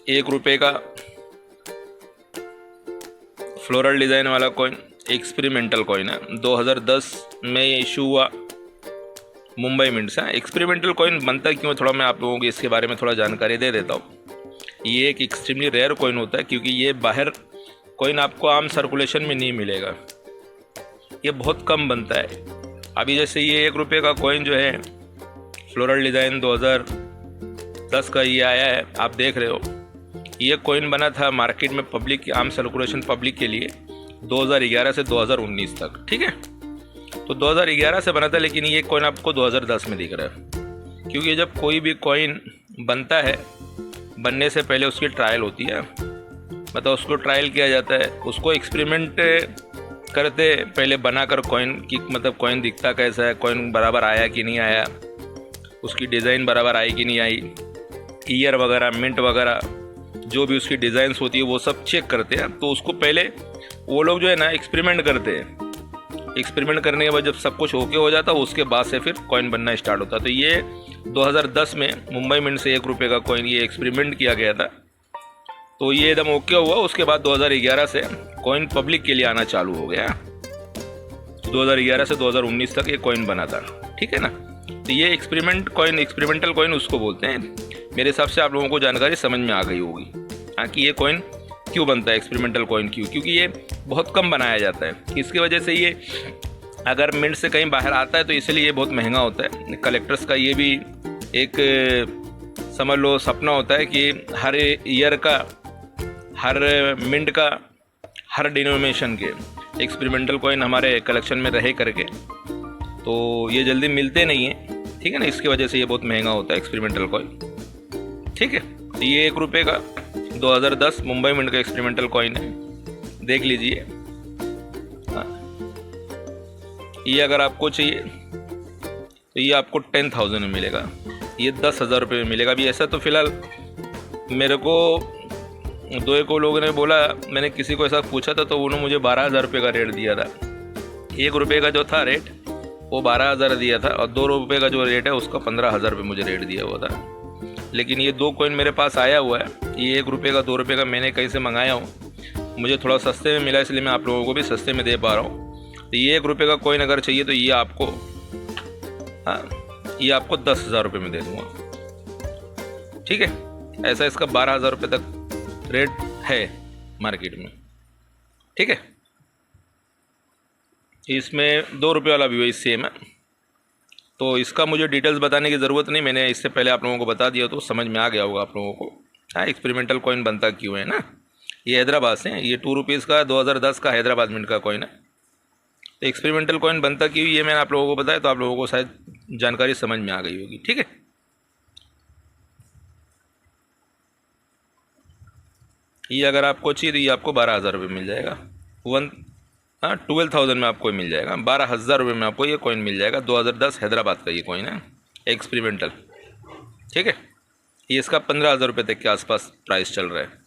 1 रुपये का floral design वाला कॉइन, एक्सपेरिमेंटल कॉइन है। 2010 में ये इशू हुआ मुंबई मिंट से। एक्सपेरिमेंटल कॉइन बनता है क्यों, थोड़ा मैं आप लोगों को इसके बारे में थोड़ा जानकारी दे देता हूँ। ये एक एक्सट्रीमली रेयर कॉइन होता है क्योंकि ये बाहर कॉइन आपको आम सर्कुलेशन में नहीं मिलेगा, ये बहुत कम बनता है। अभी जैसे ये 1 रुपये का कॉइन जो है फ्लोरल डिज़ाइन 2010 का ये आया है, आप देख रहे हो। ये कॉइन बना था मार्केट में पब्लिक, आम सर्कुलेशन पब्लिक के लिए 2011 से 2019 तक, ठीक है। तो 2011 से बना था, लेकिन ये कॉइन आपको 2010 में दिख रहा है क्योंकि जब कोई भी कॉइन बनता है, बनने से पहले उसकी ट्रायल होती है, मतलब उसको ट्रायल किया जाता है, उसको एक्सपेरिमेंट करते पहले बनाकर कॉइन की, मतलब कॉइन दिखता कैसा है, कॉइन बराबर आया कि नहीं आया, उसकी डिज़ाइन बराबर आई कि नहीं आई, ईयर वगैरह, मिंट वगैरह जो भी उसकी डिज़ाइंस होती है वो सब चेक करते हैं। तो उसको पहले वो लोग जो है ना एक्सपेरिमेंट करते हैं। एक्सपेरिमेंट करने के बाद जब सब कुछ ओके हो जाता है, उसके बाद से फिर कॉइन बनना स्टार्ट होता है। तो ये 2010 में मुंबई मिंट से 1 रुपये का कॉइन ये एक्सपेरिमेंट किया गया था, तो ये एकदम ओके हुआ। उसके बाद 2011 से कॉइन पब्लिक के लिए आना चालू हो गया। 2011 से 2019 तक ये कॉइन बना था, ठीक है ना। तो ये एक्सपेरिमेंटल कॉइन उसको बोलते हैं। मेरे हिसाब से आप लोगों को जानकारी समझ में आ गई होगी हाँ, कि ये कॉइन क्यों बनता है, एक्सपेरिमेंटल कॉइन क्यों, क्योंकि ये बहुत कम बनाया जाता है। इसकी वजह से ये अगर मिंट से कहीं बाहर आता है तो इसलिए ये बहुत महंगा होता है। कलेक्टर्स का ये भी एक समझ लो सपना होता है कि हर ईयर का, हर मिंट का, हर डिनोमिनेशन के एक्सपेरिमेंटल कॉइन हमारे कलेक्शन में रहे करके। तो ये जल्दी मिलते नहीं हैं, ठीक है ना, इसकी वजह से ये बहुत महंगा होता है एक्सपेरिमेंटल कॉइन, ठीक है। तो ये 1 रुपये का 2010 मुंबई मिंट का एक्सपेरिमेंटल कॉइन है, देख लीजिए। हाँ, ये अगर आपको चाहिए तो ये आपको 10,000 में मिलेगा, ये 10,000 रुपये में मिलेगा। अभी ऐसा तो फ़िलहाल मेरे को 2 लोगों ने बोला, मैंने किसी को ऐसा पूछा था तो उन्होंने मुझे 12,000 रुपये का रेट दिया था। 1 रुपये का जो था रेट वो 12,000 दिया था, और 2 रुपये का जो रेट है उसका 15,000 रुपये मुझे रेट दिया हुआ था। लेकिन ये 2 कॉइन मेरे पास आया हुआ है, ये 1 रुपये का 2 रुपये का मैंने कहीं से मंगाया हूँ, मुझे थोड़ा सस्ते में मिला, इसलिए मैं आप लोगों को भी सस्ते में दे पा रहा हूँ। तो ये 1 रुपये का कॉइन अगर चाहिए तो ये आपको, हाँ, ये आपको 10,000 रुपये में दे दूँगा, ठीक है। ऐसा इसका 12,000 रुपये तक रेट है मार्केट में, ठीक है। इसमें 2 रुपये वाला भी वही सेम है, तो इसका मुझे डिटेल्स बताने की ज़रूरत नहीं, मैंने इससे पहले आप लोगों को बता दिया तो समझ में आ गया होगा आप लोगों को। हाँ, एक्सपेरिमेंटल कॉइन बनता क्यों है ना। ये हैदराबाद से है, ये 2 रुपीज़ का 2010 का हैदराबाद मिंट का कॉइन है। तो एक्सपेरिमेंटल कॉइन बनता क्यों ये मैंने आप लोगों को बताया, तो आप लोगों को शायद जानकारी समझ में आ गई होगी, ठीक है। ये अगर आपको चाहिए तो ये आपको 12,000 रुपये मिल जाएगा। 12,000 में आपको मिल जाएगा, 12,000 रुपये में आपको ये कॉइन मिल जाएगा। 2010 हैदराबाद का ये कॉइन है एक्सपेरिमेंटल, ठीक है। ये इसका 15,000 रुपये तक के आसपास प्राइस चल रहा है।